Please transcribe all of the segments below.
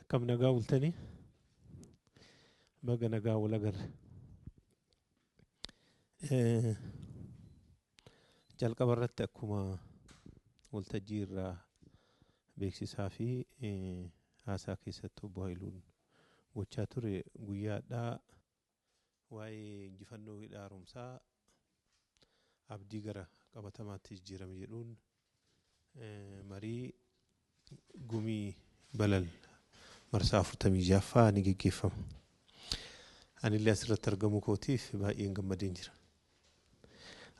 كم نقاول تاني بقى نقاول أقر جال قبرت أكما والتجير بيكسيسا في هاسا كيستو بوهيلون وچاتوري قويا دا واي جفنو دارمسا abdii gara qabatamaatti jijjiirame jedhuun marii gumii balal marsaa 46ffaa ni geggeeffama. Anillee asirratti argamuu kootiif baay'een gammadeen jira.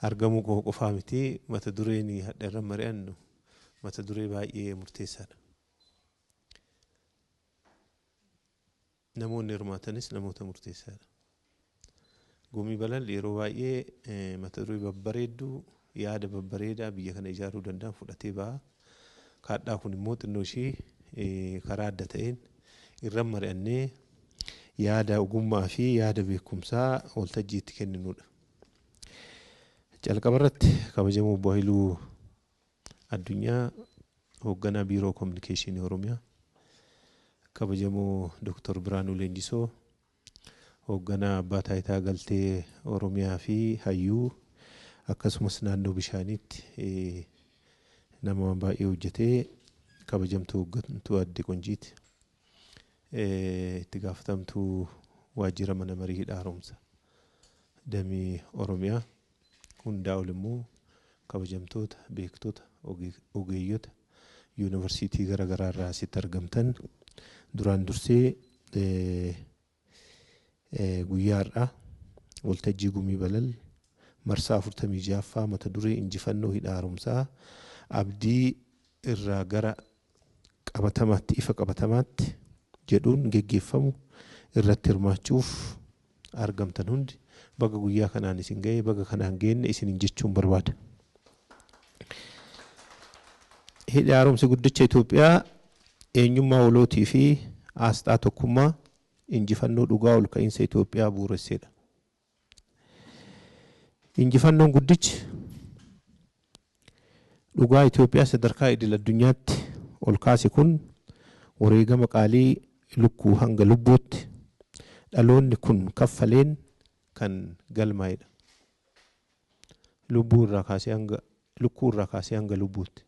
Argamuu koo qofaa miti mata dureen hadha irra mari'annu mata duree baay'ee murteessaadha. Namoonni hirmaatanis namoota murteessaadha. Gumii balal yeroo baay'ee mata duree babbareedduu yaada babbareedaa biyya kana ijaaruu danda'an fudhatee ba'a. Kaadhaa kun immoo xinnoo ishee karaa adda ta'een irra mari'annee yaada ogummaa fi yaada beekumsaa waltajjiitti kenninudha. Jalqaba irratti kabajamoo Obbo Haayiluu Addunyaa hoogganaa biiroo kominikeeshinii Oromiyaa, kabajamoo Dr. Biraanuu Leenjisoo hoogganaa abbaa taayitaa galtee Oromiyaa fi hayyuu akkasumas naannoo bishaaniitti nama baay'ee hojjetee kabajamtuu hooggantuu adde Qonjiiti. Itti gaafatamtuu waajjira mana marii hidha haaromsa damee Oromiyaa hundaa ol immoo kabajamtoota beektota ogeeyyota yuunivarsiitii garaagaraa irraa asitti argamtan duraan dursee guyyaa har'aa waltajjii gumii balal marsaa 46ffaa mata duree injifannoo hidha haaromsaa abdii irraa gara qabatamaatti ifa qabatamaatti jedhuun geggeeffamu irratti hirmaachuuf argamtan hundi baga guyyaa kanaan isin ga'e baga kanaan geenne isin jechuun barbaada. Hidha haaromsi guddicha Itoophiyaa eenyummaa walootii fi asxaa tokkummaa injifannoo dhugaa ol ka'iinsa Itoophiyaa bu'uuresseedha. Injifannoon guddichi dhugaa Itoophiyaa sadarkaa idil addunyaatti ol kaase kun wareegama qaalii lukkuu hanga lubbuutti dhaloonni kun kaffaleen kan galmaa'edha. Lukkuu irraa kaasee hanga lubbuutti.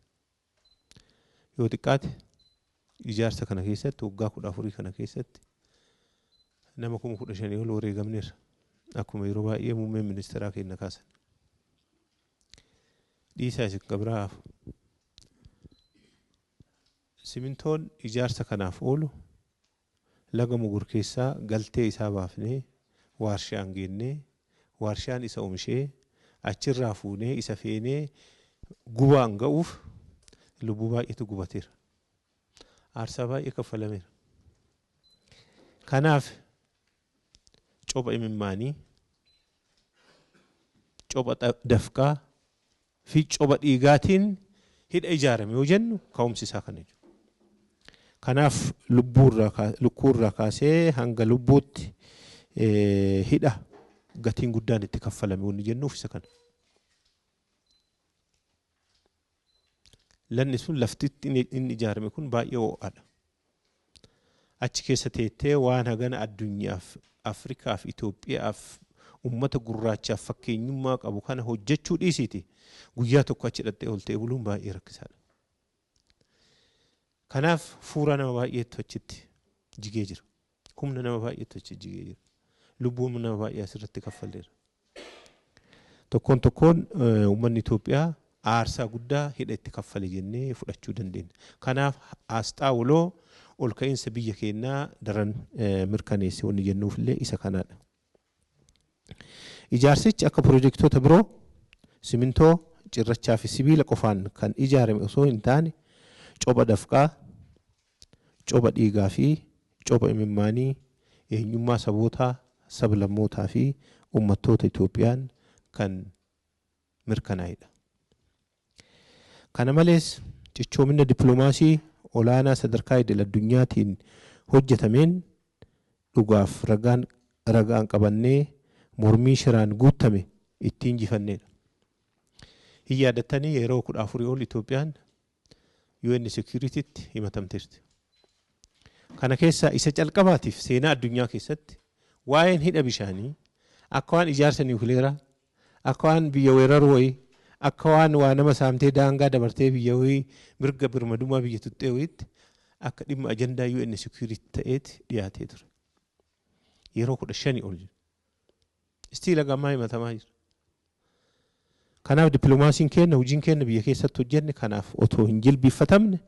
Yoo xiqqaate ijaarsa kana keessatti waggaa 14 kana keessatti nama 15,000 ol wareegamneerra. Akkuma yeroo baay'ee muummeen ministeeraa keenya kaasan. Dhiisaa isin qabiraaf simintoon ijaarsa kanaaf oolu laga mugur keessaa galtee isaa baafnee waarshaan geennee waarshaan isa oomishee achirraa fuunee isa feenee gubaan ga'uuf lubbuu baay'eetu gubateera. Aarsaa baay'ee kaffalameera. Kanaaf copha imimmaanii, copha dafqaa fi copha dhiigaatiin hidha ijaarame yoo jennu ka'umsi isaa kana jechuudha. Kanaaf lukkuu irraa kaasee hanga lubbuutti hidha gatiin guddaan itti kaffalame wanni jennuuf isa kana. Lanni sun lafti inni ijaarame kun baay'ee ho'aadha. Achi keessa teettee waan hagana addunyaaf Afrikaaf Itoophiyaaf ummata gurraachaaf fakkeenyummaa qabu kana hojjechuu dhiisiti guyyaa tokko achi hidhattee oltee buluun baay'ee rakkisaadha. Kanaaf fuura nama baay'eetu achitti jigee jira. Humna nama baay'eetu achitti jigee jira. Lubbuun nama baay'ee asirratti kaffaleera. Tokkoon tokkoon uummanni Itoophiyaa aarsaa guddaa hidha itti kaffale jennee fudhachuu dandeenya. Kanaaf asxaa waloo ol ka'iinsa biyya keenyaa daran mirkaneesse wanni jennuuf illee isa kanaadha. Ijaarsichi akka piroojektota biroo simintoo, cirrachaa fi sibiila qofaan kan ijaarame osoo hin taane copha dafqaa, copha dhiigaa fi copha imimmaanii eenyummaa sabootaa, sablammootaa fi uummattoota Itoophiyaan kan mirkanaa'edha. Kana malees cichoomina dippiloomaasii olaanaa sadarkaa idil addunyaatiin hojjetameen dhugaaf ragaan qabannee mormii shiraan guutame ittiin injifanneedha. Hin yaadattanii yeroo 14 ol Itoophiyaan UN Securitytti himatamteerti. kana keessa isa calqabaatiif seenaa addunyaa keessatti waa'een hidha bishaanii akka waan ijaarsa niwukileeraa akka waan biyya weeraruu wayii akka waan waa nama saamtee daangaa dabartee biyya wayii mirga birmadummaa biyya tuttee wayiitti akka dhimma ajandaa UN security ta'eeti dhiyaatee ture. Yeroo 15 ol jira. Istiila gammaa himatamaa jira. Kanaaf dippiloomaasiin keenya hojiin keenya biyya keessatti hojjenne kanaaf otoo hin jilbiiffatamne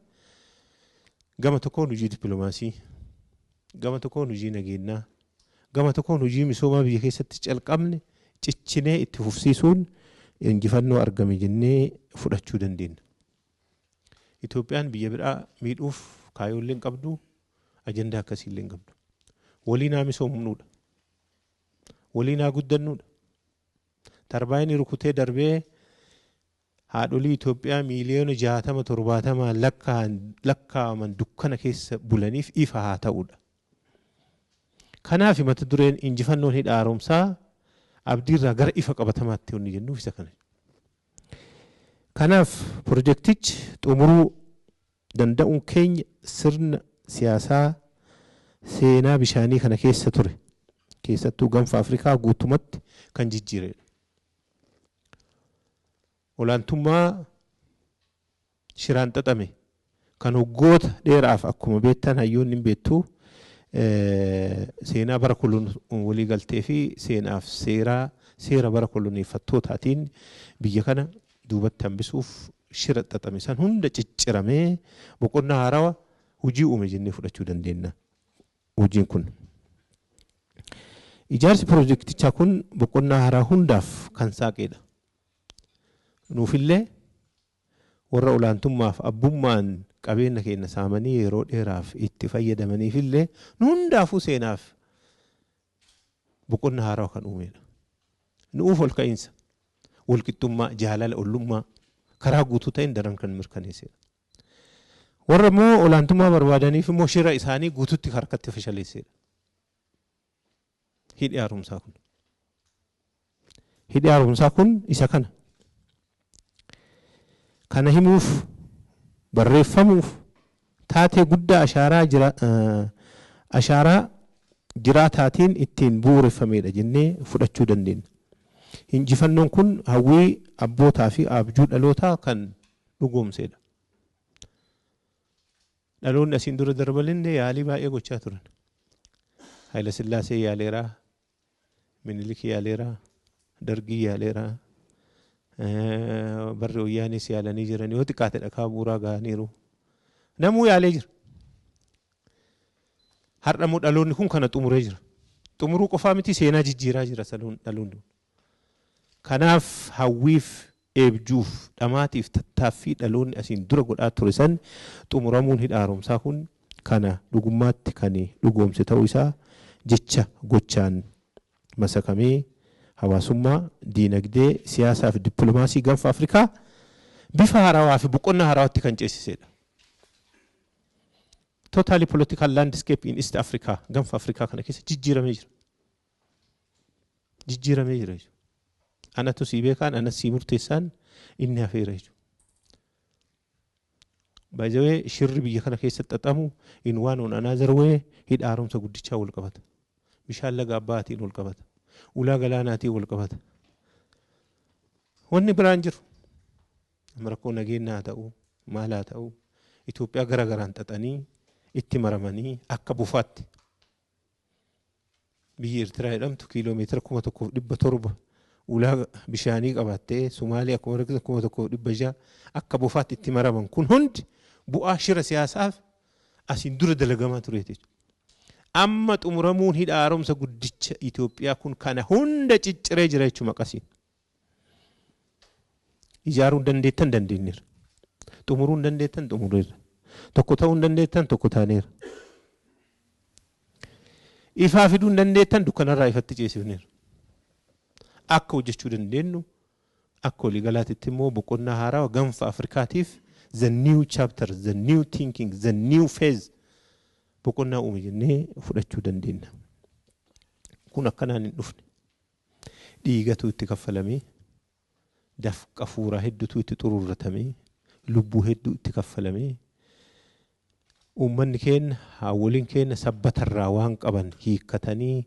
gama tokkoon hojii dippiloomaasii gama tokkoon hojii nageenyaa gama tokkoon hojii misoomaa biyya keessatti calqabne ciccinee itti fufsiisuun injifannoo argame jennee fudhachuu dandeenya. Itoophiyaan biyya biraa miidhuuf kaayyoolleen qabdu ajandaa akkasiillee qabdu. Waliinaa misoomnuudha. Waliinaa guddannuudha. Tarbaayinii rukutee darbee haadholii Itoophiyaa miiliyoona 60-70 lakkaa'aman dukkana keessa bulaniif ifa haa ta'uudha. Kanaaf mata dureen injifannoon hidha haaromsaa abdiirraa gara ifa qabatamaatti honni jennuuf isa kana. Kanaaf pirojektichi xumuruu danda'uun keenya sirna siyaasaa seenaa bishaanii kana keessa ture. Keessattuu gaanfa Afrikaa guutumatti kan jijjiiredha. Olaantummaa shiraan xaxame kan waggoota dheeraaf akkuma beektan hayyoonni hin beektu seenaa bara walii galtee fi seenaaf seera bara koloneeffattootaatiin biyya kana duubatti hambisuuf shira xaxame san hunda cicciramee boqonnaa haarawaa hojii uume jennee fudhachuu dandeenya. Hojiin kun ijaarsi pirojektichaa kun boqonnaa haaraa hundaaf kan saaqedha. Nuufillee warra olaantummaaf abbummaan qabeenya keenya saamanii yeroo dheeraaf itti fayyadamaniifillee nu hundaafuu seenaaf boqonnaa haaraa kan uumedha. Nuuf ol ka'iinsa, walqixxummaa, jaalala, ollummaa karaa guutuu ta'een daran kan mirkaneessedha. Warra immoo olaantummaa barbaadaniif immoo shira isaanii guututti harkatti fashaleessedha. Hidhi haaromsaa kun. Hidhi haaromsaa kun isa kana. Kana himuuf barreeffamuuf taatee guddaa ashaaraa jiraataatiin ittiin bu'uureffamedha jennee fudhachuu dandeenya. Injifannoon kun hawwii abbootaa fi abjuu dhalootaa kan dhugoomsedha. Dhaloonni asiin dura darbalillee yaalii baay'ee gochaa turan. Haayila Sillaasee yaaleeraa, Minilik yaaleeraa, Dargii yaaleeraa. Barri Wayyaanis yaalanii jiran yoo xiqqaate dhakaa bu'uuraa ga'aniiru. Namuu yaalee jira. Har'amuu dhaloonni kun kana xumuree jira. Xumuruu qofaa miti seenaa jijjiiraa jira dhaloonni. Kanaaf hawwiif eebjuuf dhamaatiif tattaaffii dhaloonni asiin dura godhaa ture san xumuramuun hidha haaromsaa kun kana dhugummaatti kan dhugoomse ta'uu isaa jecha gochaan masakamee hawaasummaa, diinagdee, siyaasaa fi dippiloomaasii gaanfa Afrikaa bifa haarawaa fi boqonnaa haarawaatti kan ceesisedha. Totally political landscape in East Africa, gaanfa Afrikaa kana keessa jijjiiramee jira. Jijjiiramee jira. Anatu sii beekaan, anas sii murteessaan inni hafeera jechuudha. By the way, shirri biyya kana keessatti xaxamu in one on another way hidha haaromsa guddichaa wal qabata. Bishaan laga Abbaatiin wal qabata. Ulaa galaanaatiin wal qabata. Wanni biraan jiru rakkoo nageenyaa haa ta'u, maal haa ta'u, Itoophiyaa gara garaan xaxanii itti maramanii akka bufaatti biyyi Eertiraa jedhamtu kiiloomeetira 1,700 ulaa bishaanii qabattee Somaaliyaa 1,600 akka bufaatti itti maraman kun hundi bu'aa shira siyaasaaf asiin dura dalagamaa tureeti. Amma xumuramuun hidha haaromsa guddicha Itoophiyaa kun kana hunda cicciree jira jechuudha maqasiin. Ijaaruun dandeettan dandeenyeera. Xumuruun dandeettan xumureera. Tokko ta'uun dandeettan tokko taaneera. Ifaa fiduun dandeettan dukkanarraa ifatti ceesifneera. Akka hojjechuu dandeenyu akka waliigalaatitti immoo boqonnaa haaraa gaanfa Afrikaatiif the new chapter, the new thinking, the new phase boqonnaa uume jennee fudhachuu dandeenya. Kun akkanaan hin dhufne. Dhiigatu itti kaffalamee, dafqa fuuraa hedduutu itti xururratamee, lubbuu hedduu itti kaffalamee, uummanni keenya hawwoliin keenya sabbatarraa waan qaban hiikkatanii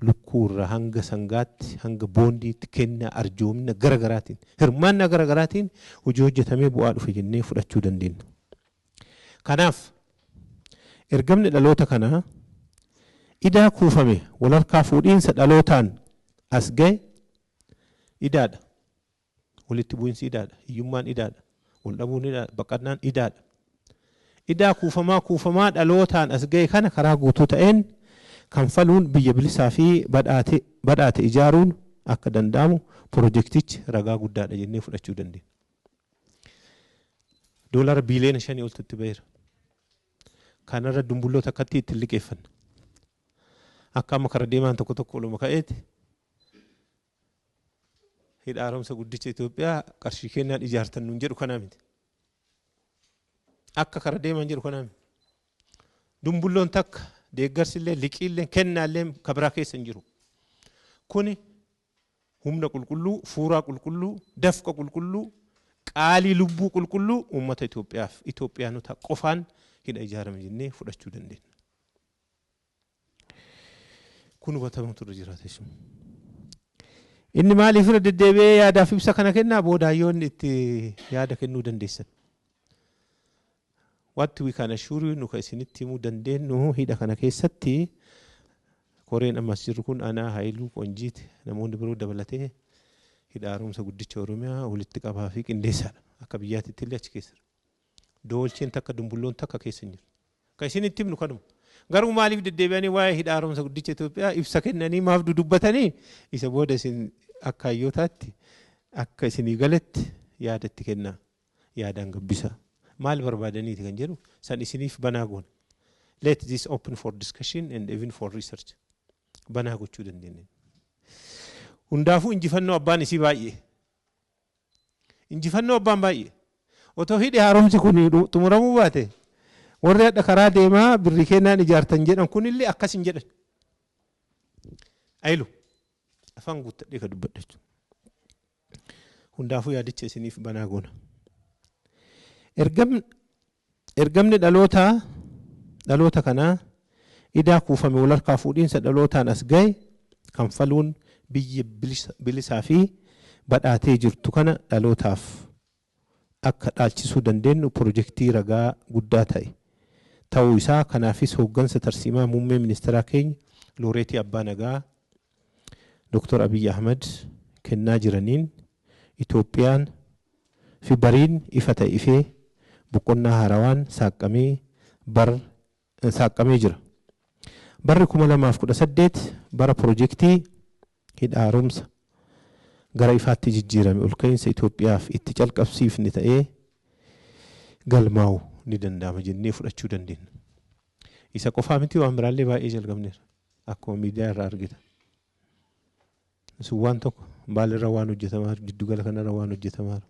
lukkuurra hanga sangaatti hanga boondiitti kenna arjoomina garagaraatiin hirmaannaa garagaraatiin hojii hojjetamee bu'aa dhufe jennee fudhachuu dandeenya. Kanaaf ergamni dhaloota kanaa idaa kuufame walharkaa fuudhiinsa dhalootaan as ga'e idaadha. Walitti bu'insi idaadha. Hiyyummaan idaadha. Wal dhabuun idaadha. Baqannaan idaadha. Idaa kuufamaa dhalootaan as ga'e kana karaa guutuu ta'een kanfaluun biyya bilisaa fi badhaate ijaaruun akka danda'amu piroojeektichi ragaa guddaadha jennee fudhachuu dandeenya. Doolara biiliyoona 5 oltutti baheera. Kanarra dumbulloota akkatti itti liqeeffanna. Akka amma kara deemaan tokko tokko oluma ka'eeti. Hidha haaromsa guddicha Itoophiyaa qarshii kennaan ijaartan nuun jedhu kanaa miti. Akka kara deemaan jedhu kanaa miti. Dumbulloon takka deeggarsillee liqiillee kennaallee kabraa keessa hin jiru. Kuni humna qulqulluu, fuuraa qulqulluu, dafqa qulqulluu, qaalii lubbuu qulqulluu uummata Itoophiyaaf Itoophiyaanota qofaan hidha ijaarame jennee fudhachuu dandeenya. Kun hubatamutu irra jiraata jechuudha. Inni maaliif irra deddeebi'ee yaadaaf ibsa kana kennaa boodaayyoon itti yaada kennuu dandeessan. What we can assure you nuka isinitti himuu dandeenyu hidha kana keessatti koreen ammas jiru kun anaa Haayiluu Qonjiiti namoonni biroo dabalatee hidha haaromsa guddicha Oromiyaa walitti qabaa fi qindeessaadha. Akka biyyaatitti illee achi keessa. Doolcheen takka dumbulloon takka keessa hin jiru. Kan isinitti himnu kanuma. Garuu maaliif deddeebi'anii waa'ee hidha haaromsa guddicha Itoophiyaa ibsa kennanii maaf dudubbatanii isa booda isin akka hayyootaatti akka isinii galetti yaada itti kennaa yaadaan gabbisa. Maal barbaadaniiti kan jedhu san isiniif banaa goona. Let this open for discussion and even for research. Banaa gochuu dandeenya. Hundaafuu injifannoo abbaan isii baay'ee. Injifannoo abbaan baay'ee. Otoo hidhi haaromsi kun xumuramuu baate warri hadha karaa deemaa birri kennaan ijaartan jedhan kunillee akkas hin jedhan. Ayilu afaan guuttadhee ka dubbadha jechuudha. Hundaafuu yaadicha isiniif banaa goona. Ergamni dhaloota kanaa idaa kuufame walharkaa fuudhiinsa dhalootaan as ga'e kanfaluun biyya bilisaa fi badhaatee jirtu kana dhalootaaf akka dhaalchisuu dandeenyu piroojeektii ragaa guddaa ta'uu isaa kanaafis hooggansa tarsiimaa muummee ministeeraa keenya Looreetii Abbaa Nagaa Dr. Abiy Ahmed kennaa jiraniin Itoophiyaan fi bariin ifa ta'e ifee boqonnaa haarawaan saaqqamee jira. Barri 2018 bara piroojeektii hidha haaromsa gara ifaatti jijjiirame ol ka'iinsa Itoophiyaaf itti calqabsiifne ta'ee galmaa'u ni danda'ama jennee fudhachuu dandeenya. Isa qofaa miti waan biraallee baay'ee jalqabneera. Akkuma miidiyaa irraa argita. Sun waan tokko baalirra waan hojjetamaa jiru, giddugala kanarra waan hojjetamaa jiru.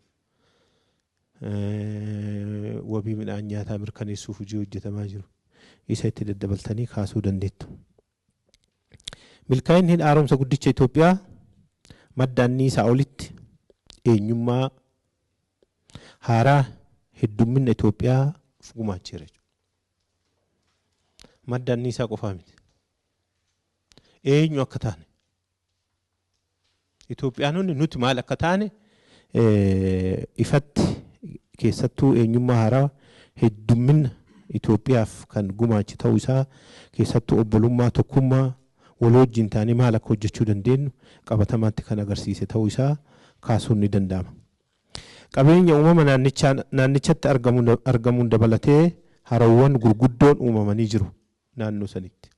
Wabii midhaan nyaataa mirkaneessuuf hojii hojjetamaa jiru. Isa itti daddabaltanii kaasuu dandeettu. Milkaa'inni hidha haaromsa guddicha Itoophiyaa madda anniisaa olitti eenyummaa haaraa heddummina Itoophiyaa gumaacheera. Madda anniisaa qofaa miti. Eenyu akka taane. Itoophiyaanonni nuti maal akka taane ifatti keessattuu eenyummaa haaraa heddummina Itoophiyaaf kan gumaache ta'uu isaa keessattuu obbolummaa tokkummaa wal wajjin taanee maal akka hojjechuu dandeenyu qabatamaatti kan agarsiise ta'uu isaa kaasuun ni danda'ama. Qabeenya uumama naannichatti argamuun dabalatee harawwan gurguddoon uumamanii jiru naannoo sanitti.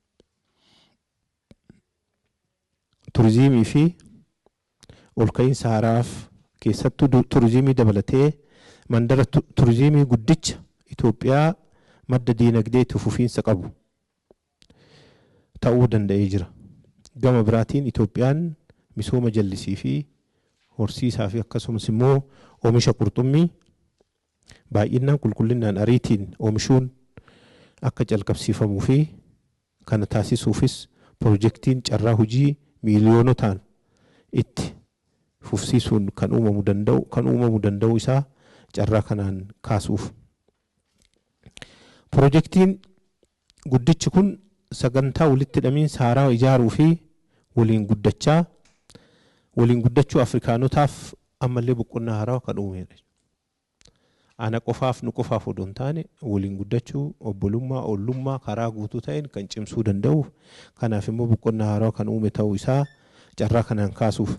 Turizimii fi ol ka'iinsa haaraaf keessattuu turizimii dabalatee mandara turizimii guddicha Itoophiyaa madda diinagdee itti fufiinsa qabu ta'uu danda'ee jira. Gama biraatiin Itoophiyaan misooma jallisii fi horsiisaa fi akkasumas immoo oomisha qurxummii baay'inaan qulqullinaan ariitiin oomishuun akka calqabsiifamuu fi kana taasisuufis piroojeektiin carraa hojii miiliyoonotaan itti fufsiisuun kan uumamu danda'u isaa carraa kanaan kaasuuf. Projektiin guddichi kun sagantaa walitti hidhamiinsa haaraa ijaaruu fi waliin guddachuu Afrikaanotaaf ammallee boqonnaa haaraa kan uumedha. Ana qofaaf nu qofaaf odoo hin taane waliin guddachuu obbolummaa ollummaa karaa guutuu ta'een kan cimsuu danda'u. Kanaaf immoo boqonnaa haaraa kan uume ta'uu isaa carraa kanaan kaasuuf.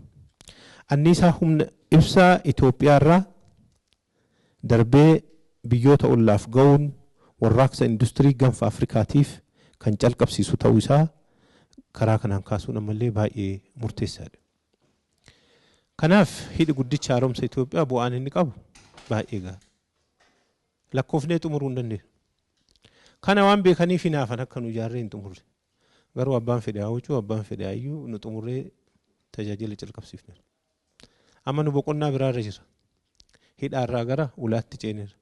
Anniisaa humna ibsaa Itoophiyaa irraa darbee biyyoota ollaaf ga'uun warraaqsa industirii gaanfa Afrikaatiif kan calqabsiisu ta'uu isaa karaa kanaan kaasuun ammallee baay'ee murteessaadha. Kanaaf hidhi guddicha haaromsa Itoophiyaa bu'aan inni qabu baay'ee gaarii. Lakkoofnee xumuruu hin dandeenyu. Kana waan beekaniif hinaafan akka nu ijaarree hin xumurre. Garuu abbaan fedhe hawwachuu abbaan fedhe hayyuu nu xumurree tajaajila calqabsiifne. Amma nu boqonnaa biraarra jira. Hidhaarraa gara ulaatti ceeneera.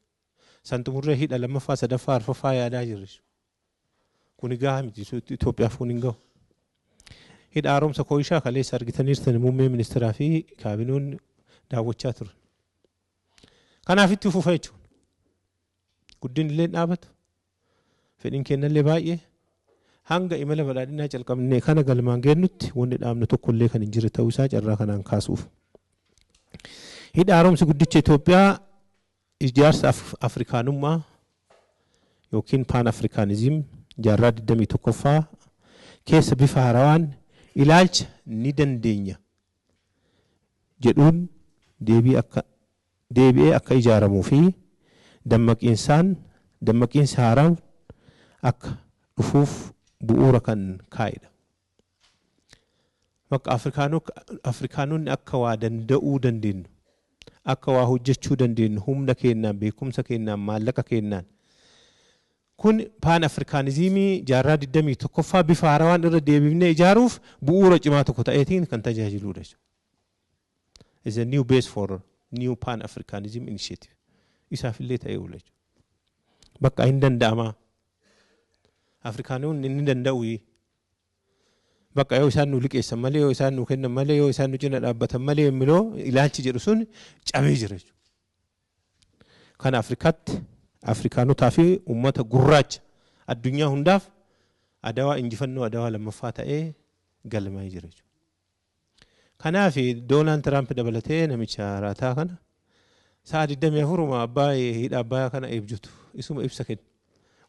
San xumurree hidha lammaffaa sadaffaa arfaffaa yaadaa jirre. Kun gahaa miti Itoophiyaaf kun hin gahu. Hidha haaromsa Kooyishaa kaleessa argitaniirtan muummee ministeeraa fi kaabinoonni daawwachaa turan. Kanaaf itti fufa jechuudha. Guddin illee dhaabatu. Fedhiin kennallee baay'ee. Hanga imala badhaadhinaa calqabnee kana galmaan geennutti wanni dhaabnu tokkollee kan hin jirre ta'uu isaa carraa kanaan kaasuuf. Hidha haaromsi guddicha Itoophiyaa ijaarsa Afrikaanummaa yookiin Paan Afrikaanizim jaarraa 21ffaa keessa bifa haarawaan ilaalcha ni dandeenya jedhuun deebi'ee akka ijaaramuu fi dammaqiinsa haaraan akka dhufuuf bu'uura kan kaa'edha. Bakka Afrikaanonni akka waa danda'uu dandeenyu, akka waa hojjechuu dandeenyu humna kennaan, beekumsa kennaan, maallaqa kennaan. Kun Paan Afrikaanizimii jaarraa 21ffaa bifa haarawaan irra deebifnee ijaaruuf bu'uura cimaa tokko ta'eetiin kan tajaajiludha. Is a new base for new Pan Africanism initiative. Isaafillee ta'ee oola. Bakka hin danda'ama. Afrikaanonni inni danda'u bakka yoo isaan nu liqeessan malee yoo isaan nu kennan malee yoo isaan nu cina dhaabbatan malee immoo ilaalchi jedhu sun cabee jira. Kan Afrikaanotaa fi uummata gurraacha addunyaa hundaaf adawaa injifannoo adawaa lammaffaa ta'ee galmaa'ee jira. Kanaaf Doonaald Tiraamp dabalatee namicha raataa kana sa'a 24 abbaa hidha abbaa kana eebjutu isuma ibsa kenna.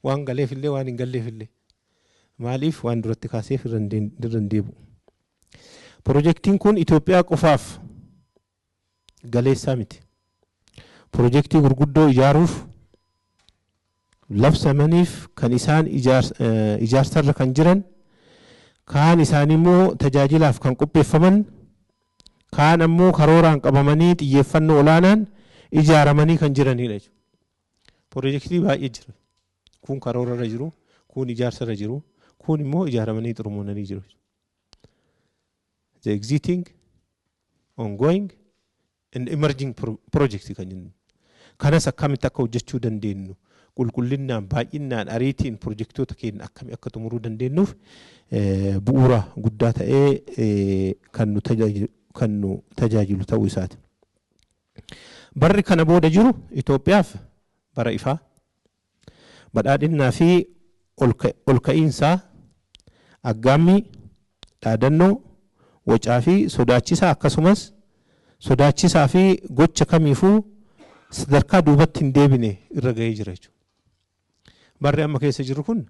Waan galeefillee waan hin galleefillee. Maaliif waan duratti kaaseef irra hin deebi'u. Projektiin kun Itoophiyaa qofaaf galeessaa miti. Projektii gurguddoo ijaaruuf labsamaniif kan isaan ijaarsarra kan jiran, kaan isaanii immoo tajaajilaaf kan qopheeffaman, kaan ammoo karooraan qabamanii xiyyeeffannoo olaanaan ijaaramanii kan jiranidha. Projektii baay'ee jira. Kun karoorarra jiru, kun ijaarsarra jiru, kun immoo ijaaramanii xumuramanii jiru. The existing, ongoing, and emerging projects kan jennu. Kanas akkamitti akka hojjechuu dandeenyu, qulqullinnaan, baay'inaan, ariitiin projektoota keenya akkamitti akka xumuruu dandeenyuuf bu'uura guddaa ta'ee kan nu tajaajilu ta'uu isaati. Barri kana booda jiru Itoophiyaaf bara ifaa, badhaadhinnaa fi ol ka'iinsaa, aggaammii, dhaadannoo, wacaa fi sodaachisaa akkasumas sodaachisaa fi gocha kamiifuu sadarkaa duubatti hin deebine irra ga'ee jira jechuudha. Barri amma keessa jiru kun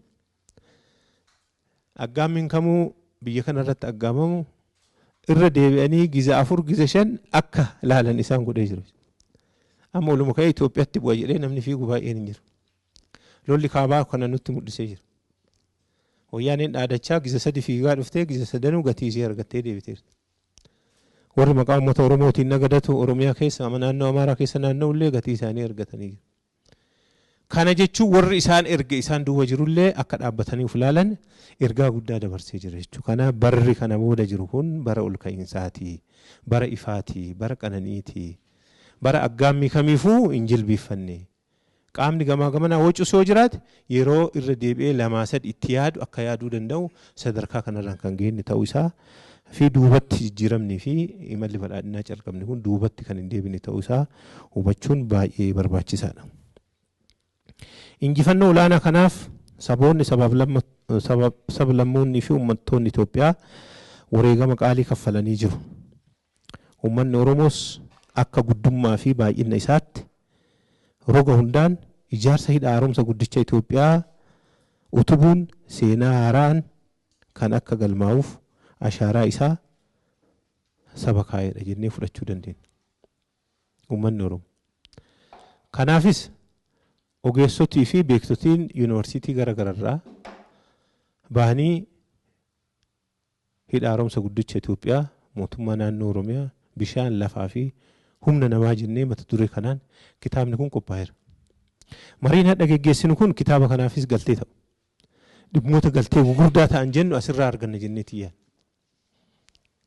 aggaammiin kamuu biyya kana irratti aggaamamu irra deebi'anii giza 4 giza 5 akka laalan isaan godhee jiru. Amma oluma ka'ee Itoophiyaatti bu'a jedhee namni fiigu baay'een hin jiru. Lolli kaabaa kana nutti mul'isee jira. Wayyaaneen dhaadachaa giza 3 fiigaa dhuftee giza 3 gatii ishee argattee deebiteerti. Warri maqaa uummata Oromootiin nagadatu Oromiyaa keessa naannoo Amaaraa keessa naanna'ullee gatii isaanii argatanii jiru. Kana jechuun warri isaan erga isaan duuba jirullee akka dhaabbatanii of ilaalan ergaa guddaa dabarsee jira jechuudha. Kana barri kana booda jiru kun bara ol ka'iinsaati, bara ifaati, bara qananiiti, bara aggaammii kamiifuu hin jilbiiffanne. Qaamni gamaa gamanaa wacus yoo jiraate yeroo irra deebi'ee 2-3 itti yaadu akka yaaduu danda'u sadarkaa kanarraan kan geenye ta'uu isaa fi duubatti jijjiiramnii fi imalli badhaadhinaa calqabni kun duubatti kan hin deebine ta'uu isaa hubachuun baay'ee barbaachisaadha. Injifannoo olaanaa kanaaf saboonni sablammoonni fi uummattoonni Itoophiyaa wareegama qaalii kaffalanii jiru. Uummanni Oromoos akka guddummaa fi baay'ina isaatti roga hundaan ijaarsa hidha haaromsa guddicha Itoophiyaa utubuun seenaa haaraan kan akka galmaa'uuf ashaaraa isaa saba kaa'edha jennee fudhachuu dandeenya. Uummanni Oromoo. Kanaafis ogeessotii fi beektotiin yuunivarsiitii garaagararraa bahanii hidha haaromsa guddicha Itoophiyaa mootummaa naannoo Oromiyaa bishaan lafaa fi humna namaa jennee mata duree kanaan kitaabni kun qophaa'eera. Mariin hadha geggeessinu kun kitaaba kanaafis galtee ta'u. Dhimmoota galtee gurguddaa ta'an jennu asirraa arganna jennee tiyyaan.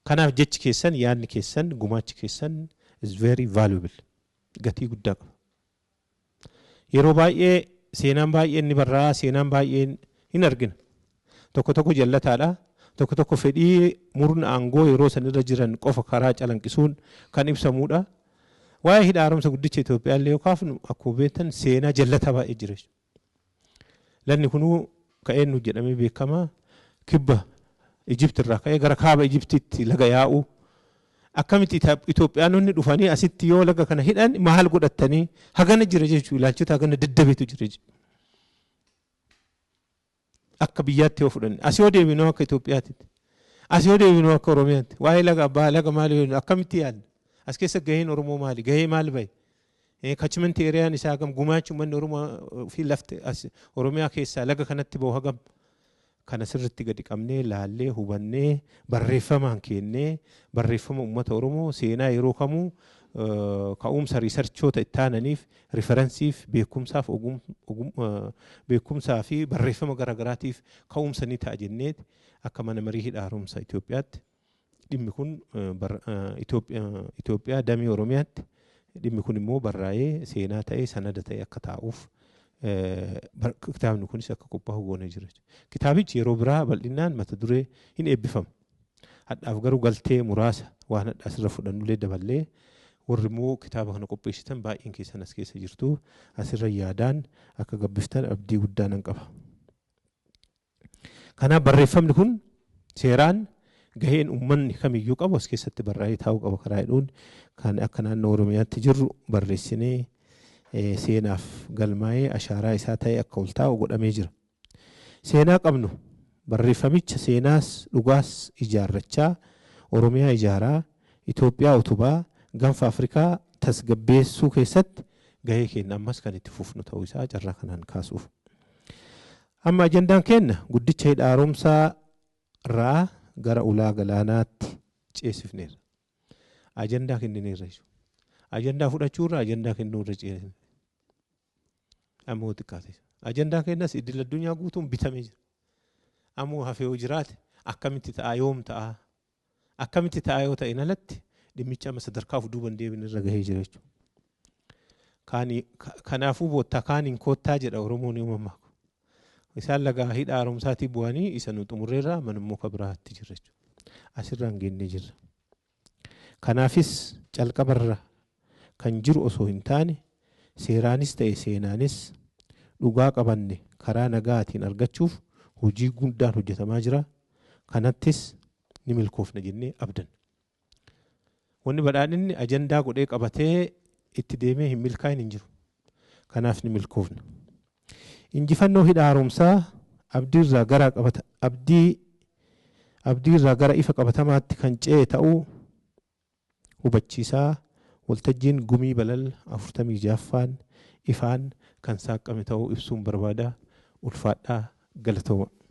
Kanaaf jechi keessan yaadni keessan gumaachi keessan is very valuable. Gatii guddaa qaba. Yeroo baay'ee seenaan baay'een ni barraa seenaan baay'een hin argina. Tokko jallataadha. Tokko fedhii murna aangoo yeroo sanirra jiran qofa karaa calanqisuun kan ibsamudha. Waa'ee hidha haaromsa guddicha Itoophiyaa illee yoo kaafnu akkuma beektan seenaa jallataa baay'ee jira. Lanni kunuu ka'een nu jedhamee beekama kibba Ijipti irraa ka'ee gara kaaba Ijiptiitti laga yaa'u. Akkamitti Itoophiyaanonni dhufanii asitti yoo laga kana hidhan maal godhatanii hagana jira jechuudha ilaalchota hagana daddabeetu jira jechuudha. Akka biyyaatti yoo fudhanne asii yoo deebinuu akka Itoophiyaatti asii yoo deebinuu akka Oromiyaatti waa'ee laga abbaa laga maali akkamitti yaadna as keessa gaheen Oromoo maali gahee maal bahe kachimenti eriyaan isaa gam gumaachi uummanni Oromoo fi lafte Oromiyaa keessaa laga kanatti bahu hagam kana sirriitti gadi qabnee laallee hubannee barreeffamaan kennee barreeffama uummata Oromoo seenaa yeroo kamuu ka'umsa riisarchoota itti aananiif riferensiif beekumsaa fi barreeffama garaagaraatiif ka'umsa ni ta'a jenneeti akka mana marii hidha haaromsa Itoophiyaatti dhimmi kun Itoophiyaa damee Oromiyaatti dhimmi kun immoo barraa'ee seenaa ta'ee sanada ta'ee akka taa'uuf kitaabni kunis akka qophaa'u goonee jira. Kitaabichi yeroo biraa bal'inaan mata duree hin eebbifamu. Hadhaaf garuu galtee muraasa waan hadhaa asirra fudhannullee daballee warri immoo kitaaba kana qopheessitan baay'een keessan as keessa jirtu asirra yaadaan akka gabbiftan abdii guddaa nan qaba. Kanaaf barreeffamni kun seeraan gaheen uummanni kamiyyuu qabu as keessatti barraa'ee taa'uu qaba karaa jedhuun kan akka naannoo Oromiyaatti jirru barreessinee seenaaf galmaa'ee ashaaraa isaa ta'ee akka ol taa'u godhamee jira. Seenaa qabnu barreeffamicha seenaas dhugaas ijaarrachaa Oromiyaa ijaaraa Itoophiyaa utubaa Gaanfa Afrikaa tasgabbeessuu keessatti gahee keenya ammas kan itti fufnu ta'uu isaa carraa kanaan kaasuuf. Amma ajandaan keenya guddicha hidha haaromsaa irraa gara ulaa galaanaatti ceesifneerra. Ajandaa kennineerra jechuudha. Ajandaa fudhachuurra ajandaa kennuurra ceesifne. Ammoo xiqqaate. Ajandaa keenyas idil addunyaa guutuun bitamee jira. Ammoo hafee yoo jiraate akkamitti ta'a yoom ta'a akkamitti ta'a yoo ta'e alatti dhimmicha amma sadarkaa of duuban deebinirra gahee jira jechuudha. Kanaafuu boottaa kaaniin koottaa jedha Oromoon yoo mammaako. Isaan lagaa hidha haaromsaatii bu'anii isa nu xumurreerraa manummoo ka biraatti jira jechuudha. Asirraan geennee jirra. Kanaafis calqabarra kan jiru osoo hin taane seeraanis ta'e seenaanis dhugaa qabanne karaa nagaatiin argachuuf hojii guddaan hojjetamaa jira. Kanattis ni milkoofna jennee abdanna. Wanni badhaadhinni ajandaa godhee qabatee itti deemee hin milkaa'in hin jiru. Kanaaf ni milkoofna. Injifannoo hidha haaromsaa abdiirraa gara ifa qabatamaatti kan ce'e ta'uu hubachiisaa waltajjiin gumii balal 46ffaan ifaan kan saaqame ta'uu ibsuun barbaada ulfaadhaa galatooma.